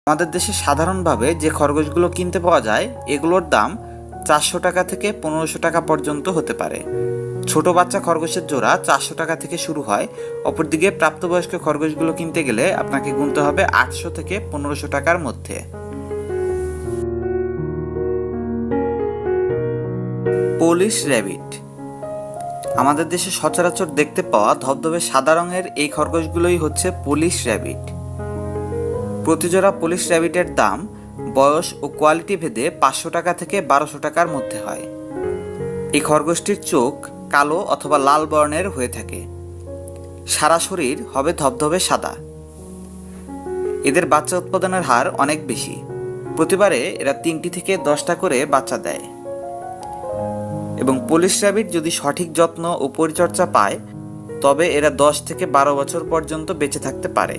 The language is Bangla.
আমাদের দেশে সাধারণভাবে যে খরগোশগুলো কিনতে পাওয়া যায় এগুলোর দাম 400 টাকা থেকে 1500 টাকা পর্যন্ত হতে পারে। ছোট বাচ্চা খরগোশের জোড়া 400 টাকা থেকে শুরু হয়। অপরদিকে প্রাপ্তবয়স্ক খরগোশগুলো কিনতে গেলে আপনাকে গুনতে হবে 800 থেকে 1500 টাকার মধ্যে। Polish rabbit. আমাদের দেশে সচরাচর দেখতে পাওয়া ধবধবে সাদা রঙের এই খরগোশগুলোই হচ্ছে পোলিশ র্যাবিট। প্রতিজোড়া পোলিশ র্যাবিটের দাম বয়স ও কোয়ালিটি ভেদে 500 টাকা থেকে 1200 টাকার মধ্যে হয়। এই খরগোশটির চোখ কালো অথবা লাল বর্ণের হয়ে থাকে। সারা শরীর হবে ধবধবে সাদা। এদের বাচ্চা উৎপাদনের হার অনেক বেশি। প্রতিবারে এরা 3টি থেকে 10টা করে বাচ্চা দেয়। এবং পোলিশ র্যাবিট যদি সঠিক যত্ন ও পরিচর্যা পায় তবে এরা 10 থেকে 12 বছর পর্যন্ত বেঁচে থাকতে পারে।